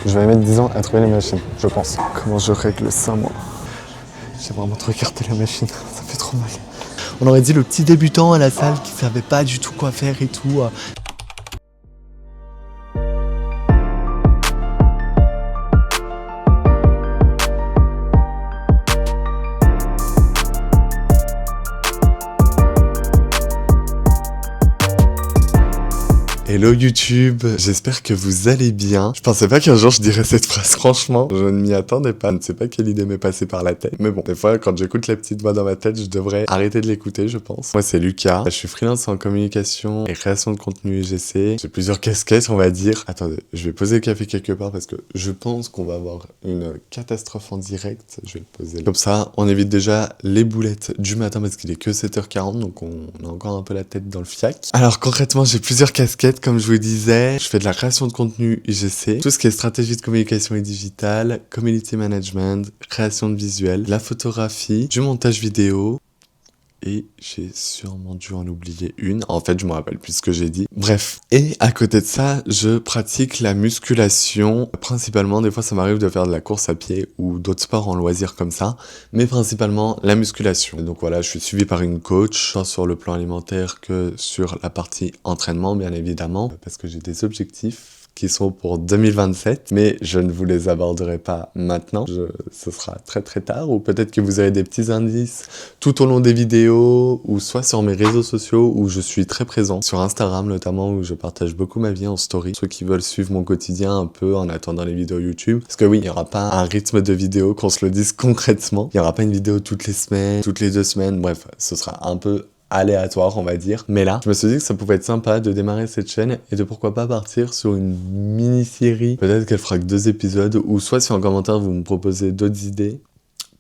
Je vais mettre 10 ans à trouver les machines, je pense. Comment je règle ça, moi? J'ai vraiment trop écarté la machine, ça fait trop mal. On aurait dit le petit débutant à la salle qui savait pas du tout quoi faire et tout. Hello YouTube, j'espère que vous allez bien. Je pensais pas qu'un jour je dirais cette phrase, franchement. Je ne m'y attendais pas, je ne sais pas quelle idée m'est passée par la tête. Mais bon, des fois quand j'écoute la petite voix dans ma tête, je devrais arrêter de l'écouter, je pense. Moi c'est Lucas, je suis freelance en communication et création de contenu UGC. J'ai plusieurs casquettes, on va dire. Attendez, je vais poser le café quelque part parce que je pense qu'on va avoir une catastrophe en direct. Je vais le poser là. Comme ça, on évite déjà les boulettes du matin parce qu'il est que 7h40, donc on a encore un peu la tête dans le fiac. Alors concrètement, j'ai plusieurs casquettes. Comme je vous disais, je fais de la création de contenu UGC, tout ce qui est stratégie de communication et digitale, community management, création de visuels, la photographie, du montage vidéo, et j'ai sûrement dû en oublier une. En fait, je me rappelle plus ce que j'ai dit. Bref. Et à côté de ça, je pratique la musculation. Principalement, des fois, ça m'arrive de faire de la course à pied ou d'autres sports en loisir comme ça. Mais principalement, la musculation. Et donc voilà, je suis suivi par une coach, tant sur le plan alimentaire que sur la partie entraînement, bien évidemment. Parce que j'ai des objectifs qui sont pour 2027, mais je ne vous les aborderai pas maintenant. Ce sera très très tard, ou peut-être que vous aurez des petits indices tout au long des vidéos, ou soit sur mes réseaux sociaux où je suis très présent, sur Instagram notamment, où je partage beaucoup ma vie en story. Ceux qui veulent suivre mon quotidien un peu en attendant les vidéos YouTube, parce que oui, il n'y aura pas un rythme de vidéo, qu'on se le dise concrètement. Il n'y aura pas une vidéo toutes les semaines, toutes les 2 semaines, bref, ce sera un peu aléatoire, on va dire. Mais là, je me suis dit que ça pouvait être sympa de démarrer cette chaîne et de pourquoi pas partir sur une mini-série. Peut-être qu'elle fera que 2 épisodes, ou soit si en commentaire vous me proposez d'autres idées,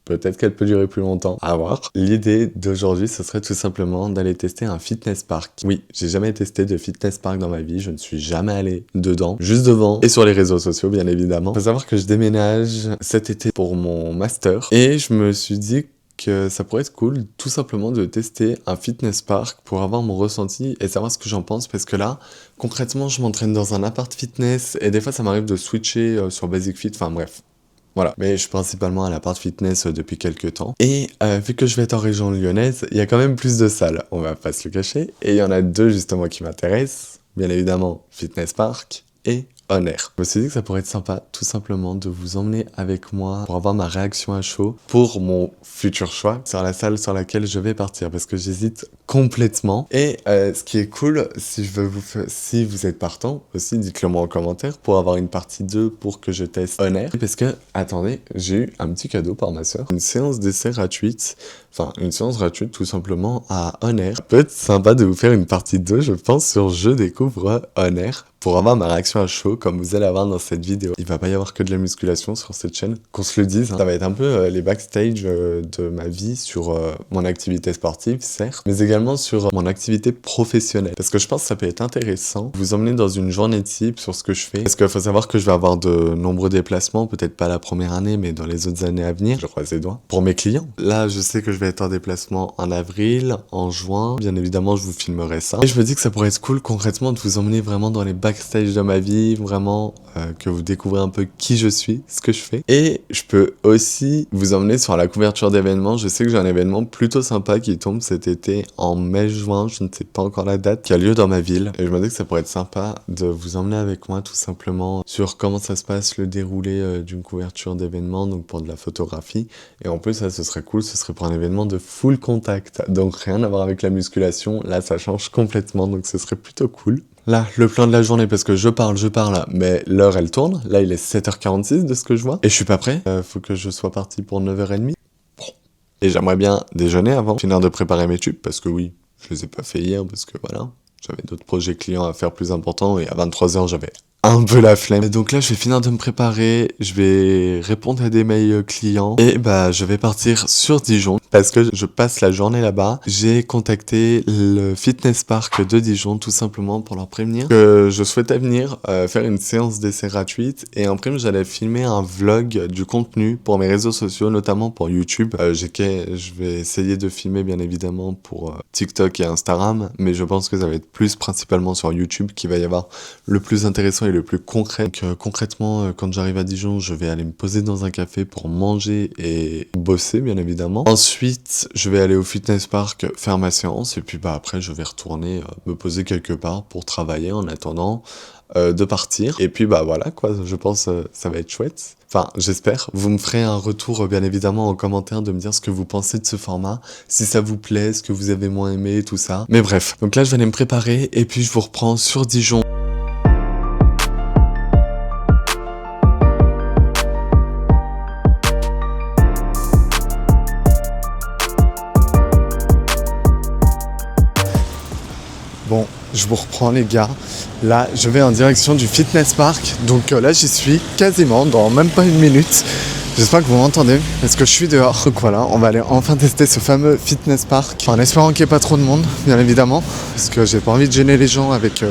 peut-être qu'elle peut durer plus longtemps, à voir. L'idée d'aujourd'hui, ce serait tout simplement d'aller tester un fitness park. Oui, j'ai jamais testé de fitness park dans ma vie, je ne suis jamais allé dedans, juste devant, et sur les réseaux sociaux, bien évidemment. Faut savoir que je déménage cet été pour mon master, et je me suis dit que ça pourrait être cool tout simplement de tester un fitness park pour avoir mon ressenti et savoir ce que j'en pense, parce que là concrètement je m'entraîne dans un appart fitness et des fois ça m'arrive de switcher sur Basic Fit, enfin bref. Voilà, mais je suis principalement à l'appart fitness depuis quelques temps. Et vu que je vais être en région lyonnaise, il y a quand même plus de salles, on va pas se le cacher. Et il y en a 2 justement qui m'intéressent, bien évidemment Fitness Park et On Air. Je me suis dit que ça pourrait être sympa tout simplement de vous emmener avec moi pour avoir ma réaction à chaud pour mon futur choix sur la salle sur laquelle je vais partir, parce que j'hésite complètement. Et ce qui est cool, si vous êtes partant aussi, dites-le moi en commentaire pour avoir une partie 2 pour que je teste On Air. Parce que, attendez, j'ai eu un petit cadeau par ma soeur, une séance d'essai gratuite, enfin une séance gratuite tout simplement à On Air. Ça peut être sympa de vous faire une partie 2, je pense, sur Je découvre On Air, pour avoir ma réaction à chaud comme vous allez avoir dans cette vidéo. Il va pas y avoir que de la musculation sur cette chaîne, qu'on se le dise, hein. Ça va être un peu les backstage de ma vie sur mon activité sportive, certes, mais également sur mon activité professionnelle. Parce que je pense que ça peut être intéressant de vous emmener dans une journée type sur ce que je fais. Parce qu'il faut savoir que je vais avoir de nombreux déplacements, peut-être pas la première année, mais dans les autres années à venir, je croise les doigts, pour mes clients. Là, je sais que je vais être en déplacement en avril, en juin, bien évidemment, je vous filmerai ça. Et je me dis que ça pourrait être cool concrètement de vous emmener vraiment dans les backstage de ma vie, vraiment que vous découvrez un peu qui je suis, ce que je fais. Et je peux aussi vous emmener sur la couverture d'événements. Je sais que j'ai un événement plutôt sympa qui tombe cet été en mai-juin, je ne sais pas encore la date, qui a lieu dans ma ville. Et je me dis que ça pourrait être sympa de vous emmener avec moi tout simplement sur comment ça se passe, le déroulé d'une couverture d'événement, donc pour de la photographie. Et en plus, ça, ce serait cool, ce serait pour un événement de full contact. Donc rien à voir avec la musculation, là ça change complètement, donc ce serait plutôt cool. Là, le plan de la journée, parce que je parle, mais l'heure elle tourne. Là, il est 7h46 de ce que je vois. Et je suis pas prêt. Faut que je sois parti pour 9h30. Bon. Et j'aimerais bien déjeuner avant, finir de préparer mes tubes, parce que oui, je les ai pas fait hier, parce que voilà, j'avais d'autres projets clients à faire plus importants, et à 23h, j'avais un peu la flemme. Et donc là, je vais finir de me préparer, je vais répondre à des mails clients, et bah, je vais partir sur Dijon, parce que je passe la journée là-bas. J'ai contacté le fitness park de Dijon, tout simplement pour leur prévenir que je souhaitais venir faire une séance d'essai gratuite, et en prime, j'allais filmer un vlog du contenu pour mes réseaux sociaux, notamment pour YouTube. Je vais essayer de filmer, bien évidemment, pour TikTok et Instagram, mais je pense que ça va être plus principalement sur YouTube qui va y avoir le plus intéressant et le plus concret. Donc, concrètement, quand j'arrive à Dijon, je vais aller me poser dans un café pour manger et bosser, bien évidemment. Ensuite, je vais aller au fitness park faire ma séance et puis après, je vais retourner me poser quelque part pour travailler en attendant de partir. Et puis voilà quoi, je pense ça va être chouette. Enfin, j'espère. Vous me ferez un retour bien évidemment en commentaire de me dire ce que vous pensez de ce format, si ça vous plaît, ce que vous avez moins aimé, tout ça. Mais bref, donc là je vais aller me préparer et puis je vous reprends sur Dijon. Bon, je vous reprends les gars. Là, je vais en direction du fitness park. Donc là, j'y suis quasiment dans même pas une minute. J'espère que vous m'entendez parce que je suis dehors. Donc voilà, on va aller enfin tester ce fameux fitness park en espérant qu'il n'y ait pas trop de monde, bien évidemment, parce que j'ai pas envie de gêner les gens avec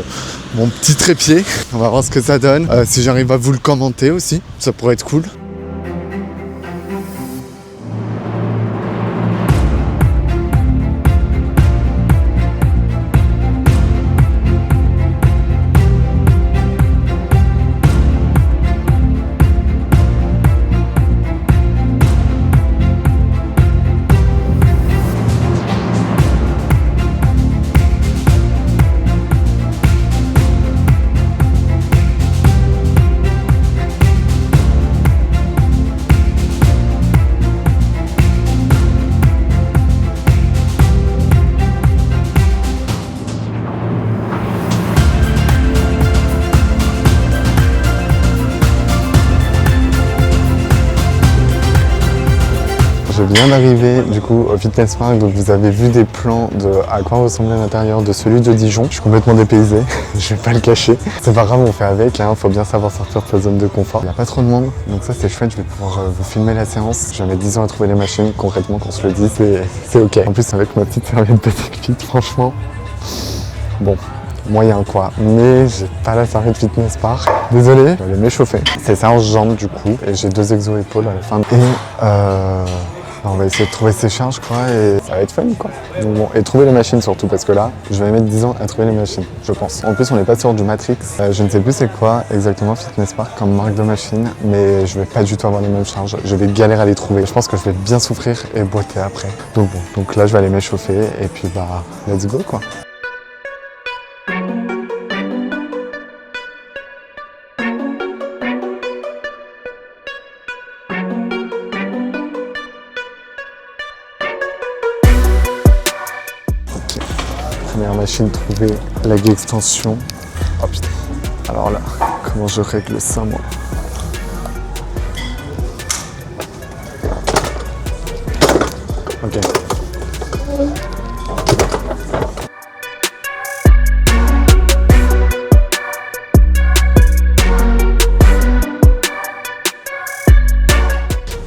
mon petit trépied. On va voir ce que ça donne. Si j'arrive à vous le commenter aussi, ça pourrait être cool. Je viens d'arriver du coup au fitness park, donc vous avez vu des plans de à quoi ressemblait l'intérieur de celui de Dijon. Je suis complètement dépaysé, je vais pas le cacher. C'est pas grave, on fait avec, hein. Faut bien savoir sortir de sa zone de confort. Il n'y a pas trop de monde, donc ça c'est chouette, je vais pouvoir vous filmer la séance. Je mets 10 ans à trouver les machines, concrètement qu'on se le dit, c'est ok. En plus avec ma petite serviette Basic Fit, franchement, bon, moyen quoi, mais j'ai pas la serviette fitness park. Désolé, je vais aller m'échauffer. C'est séance jambes du coup, et j'ai 2 exos épaules à la fin. Et on va essayer de trouver ses charges quoi, et ça va être fun quoi. Donc bon, et trouver les machines surtout, parce que là, je vais mettre 10 ans à trouver les machines, je pense. En plus, on n'est pas sur du Matrix. Je ne sais plus c'est quoi exactement Fitness Park comme marque de machine, mais je vais pas du tout avoir les mêmes charges. Je vais galérer à les trouver. Je pense que je vais bien souffrir et boiter après. Donc bon, donc là, je vais aller m'échauffer et puis let's go quoi. Première machine trouvée, leg extension. Oh putain. Alors là, comment je règle ça moi? Ok.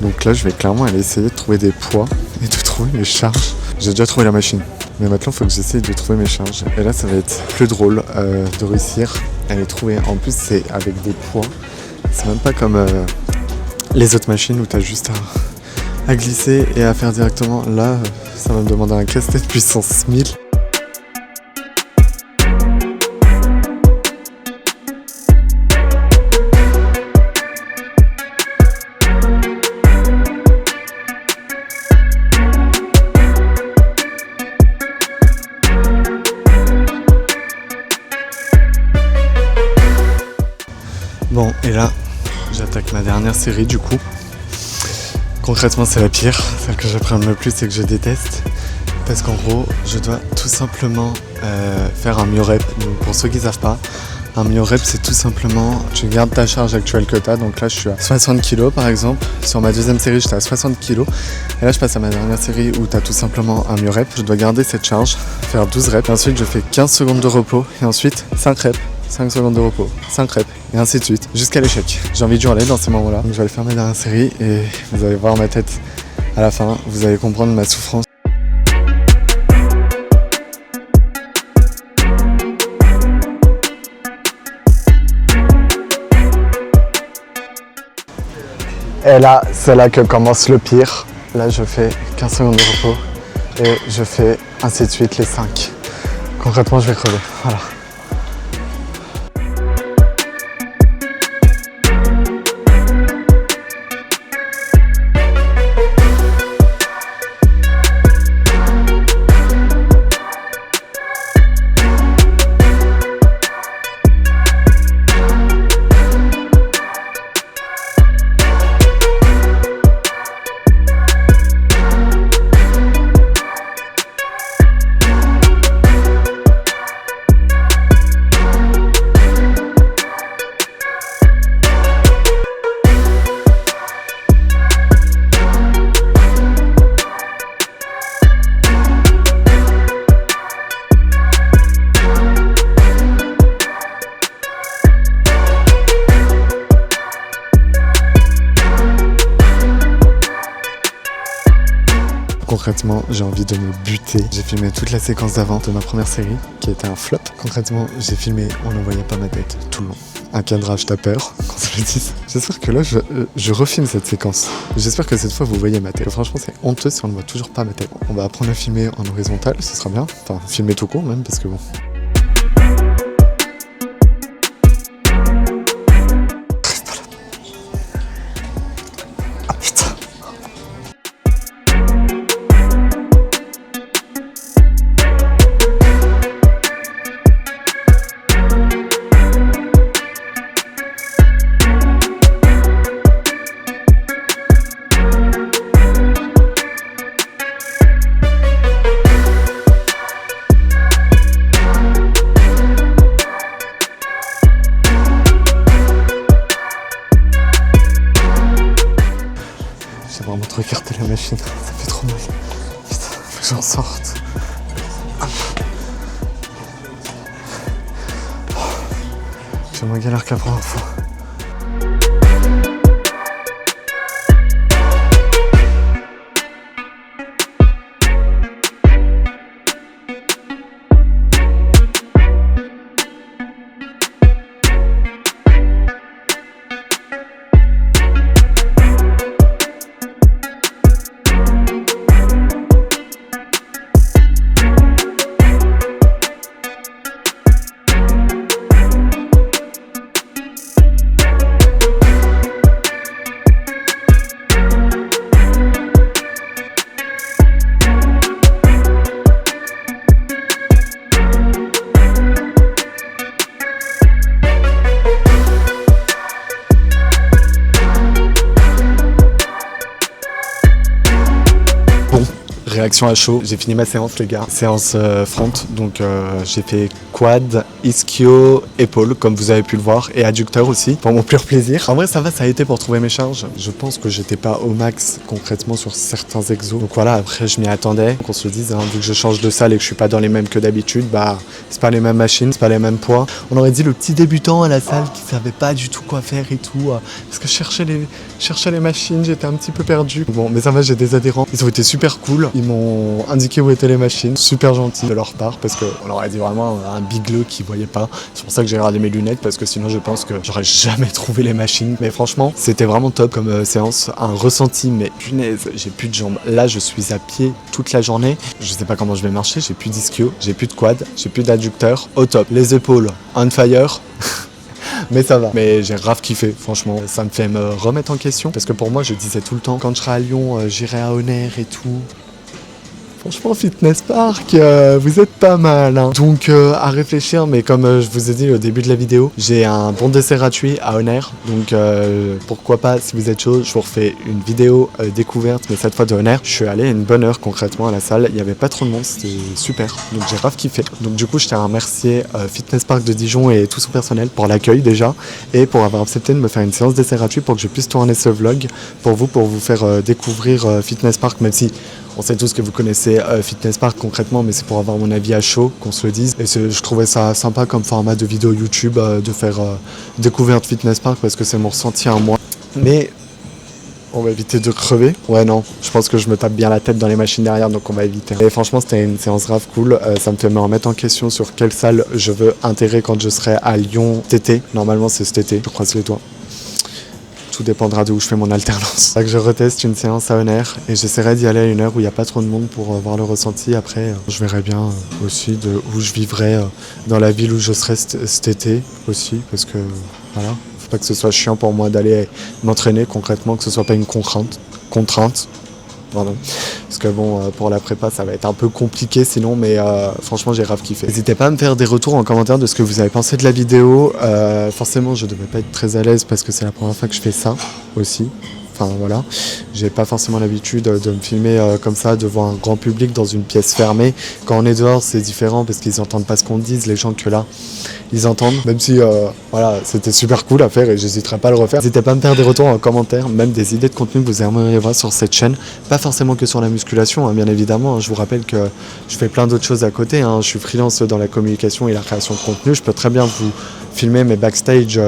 Donc là, je vais clairement aller essayer de trouver des poids et de trouver mes charges. J'ai déjà trouvé la machine. Mais maintenant, il faut que j'essaye de trouver mes charges. Et là, ça va être plus drôle de réussir à les trouver. En plus, c'est avec des poids. C'est même pas comme les autres machines où tu as juste à glisser et à faire directement. Là, ça va me demander un casse-tête puissance 1000. Bon, et là, j'attaque ma dernière série du coup. Concrètement, c'est la pire, celle que j'appréhende le plus et que je déteste. Parce qu'en gros, je dois tout simplement faire un myo-rep. Donc pour ceux qui ne savent pas, un myo-rep, c'est tout simplement, tu gardes ta charge actuelle que tu as. Donc là, je suis à 60 kg par exemple. Sur ma deuxième série, j'étais à 60 kg. Et là, je passe à ma dernière série où tu as tout simplement un myo-rep. Je dois garder cette charge, faire 12 reps. Et ensuite, je fais 15 secondes de repos. Et ensuite, 5 reps. 5 secondes de repos, 5 reps, et ainsi de suite, jusqu'à l'échec. J'ai envie de hurler dans ces moments-là. Donc je vais le faire ma dernière série et vous allez voir ma tête à la fin. Vous allez comprendre ma souffrance. Et là, c'est là que commence le pire. Là, je fais 15 secondes de repos et je fais ainsi de suite les 5. Concrètement, je vais crever. Voilà. Concrètement, j'ai envie de me buter. J'ai filmé toute la séquence d'avant de ma première série, qui était un flop. Concrètement, j'ai filmé, on ne voyait pas ma tête tout le long. Un cadrage, t'as peur, qu'on se le dise. J'espère que là, je refilme cette séquence. J'espère que cette fois, vous voyez ma tête. Franchement, c'est honteux si on ne voit toujours pas ma tête. On va apprendre à filmer en horizontal, ce sera bien. Enfin, filmer tout court même, parce que bon... J'ai vraiment trop écarté la machine, ça fait trop mal. Putain, faut que j'en sorte. J'ai moins galère que la première fois. Réaction à chaud, j'ai fini ma séance les gars, séance front, donc j'ai fait quad, ischio, épaule comme vous avez pu le voir et adducteur aussi pour mon pur plaisir. En vrai ça va, ça a été pour trouver mes charges, je pense que j'étais pas au max concrètement sur certains exos, donc voilà après je m'y attendais, qu'on se le dise, hein, vu que je change de salle et que je suis pas dans les mêmes que d'habitude, bah c'est pas les mêmes machines, c'est pas les mêmes poids. On aurait dit le petit débutant à la salle qui savait pas du tout quoi faire et tout, parce que je cherchais les machines, j'étais un petit peu perdu. Bon mais ça va, j'ai des adhérents, ils ont été super cool, ils m'ont indiqué où étaient les machines, super gentil de leur part parce qu'on aurait dit vraiment un bigleux qui voyait pas. C'est pour ça que j'ai regardé mes lunettes parce que sinon je pense que j'aurais jamais trouvé les machines. Mais franchement, c'était vraiment top comme séance, un ressenti, mais punaise, j'ai plus de jambes. Là, je suis à pied toute la journée. Je sais pas comment je vais marcher, j'ai plus d'ischio, j'ai plus de quad, j'ai plus d'adducteur. Au top, les épaules on fire. Mais ça va, mais j'ai grave kiffé, franchement, ça me fait me remettre en question parce que pour moi je disais tout le temps, quand je serai à Lyon, j'irai à Honner et tout. Franchement, Fitness Park, vous êtes pas mal. Hein. Donc, à réfléchir, mais comme je vous ai dit au début de la vidéo, j'ai un bon dessert gratuit à Honner. Donc, pourquoi pas, si vous êtes chaud, je vous refais une vidéo découverte, mais cette fois de Honner. Je suis allé à une bonne heure concrètement à la salle. Il n'y avait pas trop de monde, c'était super. Donc, j'ai grave kiffé. Donc, du coup, je tiens à remercier Fitness Park de Dijon et tout son personnel pour l'accueil déjà et pour avoir accepté de me faire une séance d'essai gratuit pour que je puisse tourner ce vlog pour vous faire découvrir Fitness Park, même si on sait tous que vous connaissez Fitness Park concrètement, mais c'est pour avoir mon avis à chaud, qu'on se le dise. Et je trouvais ça sympa comme format de vidéo YouTube, de faire découvrir Fitness Park parce que c'est mon ressenti à moi. Mais on va éviter de crever. Ouais non, je pense que je me tape bien la tête dans les machines derrière, donc on va éviter. Et franchement, c'était une séance grave cool. Ça me fait me remettre en question sur quelle salle je veux intégrer quand je serai à Lyon cet été. Normalement, c'est cet été, je croise les doigts. Tout dépendra d'où je fais mon alternance. C'est ça que je reteste une séance à Honner et j'essaierai d'y aller à une heure où il n'y a pas trop de monde pour voir le ressenti. Après, je verrai bien aussi de où je vivrai dans la ville où je serai cet été aussi, parce que voilà, faut pas que ce soit chiant pour moi d'aller m'entraîner concrètement, que ce soit pas une contrainte. Pardon. Parce que bon, pour la prépa, ça va être un peu compliqué sinon, mais franchement, j'ai grave kiffé. N'hésitez pas à me faire des retours en commentaire de ce que vous avez pensé de la vidéo. Forcément, je devais pas être très à l'aise parce que c'est la première fois que je fais ça aussi. Enfin voilà, j'ai pas forcément l'habitude de me filmer comme ça devant un grand public dans une pièce fermée. Quand on est dehors, c'est différent parce qu'ils entendent pas ce qu'on dit, les gens que là, ils entendent. Même si voilà, c'était super cool à faire et j'hésiterai pas à le refaire. N'hésitez pas à me faire des retours en commentaire, même des idées de contenu que vous aimeriez voir sur cette chaîne. Pas forcément que sur la musculation, hein, bien évidemment. Je vous rappelle que je fais plein d'autres choses à côté. Hein. Je suis freelance dans la communication et la création de contenu. Je peux très bien vous filmer mes backstage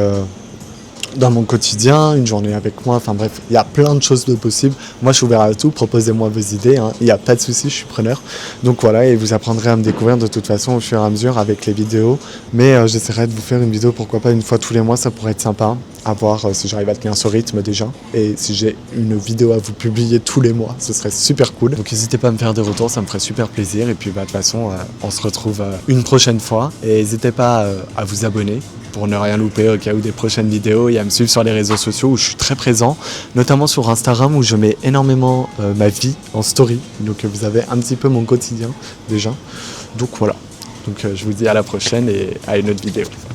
dans mon quotidien, une journée avec moi, enfin bref, il y a plein de choses de possibles. Moi je suis ouvert à tout, proposez-moi vos idées, hein. Il n'y a pas de souci, je suis preneur. Donc voilà, et vous apprendrez à me découvrir de toute façon au fur et à mesure avec les vidéos. Mais j'essaierai de vous faire une vidéo, pourquoi pas une fois tous les mois, ça pourrait être sympa. À voir si j'arrive à tenir ce rythme déjà. Et si j'ai une vidéo à vous publier tous les mois, ce serait super cool. Donc n'hésitez pas à me faire des retours, ça me ferait super plaisir. Et puis de toute façon, on se retrouve une prochaine fois. Et n'hésitez pas à vous abonner pour ne rien louper au cas où des prochaines vidéos et à me suivre sur les réseaux sociaux où je suis très présent, notamment sur Instagram où je mets énormément ma vie en story. Donc vous avez un petit peu mon quotidien déjà. Donc voilà. Donc je vous dis à la prochaine et à une autre vidéo.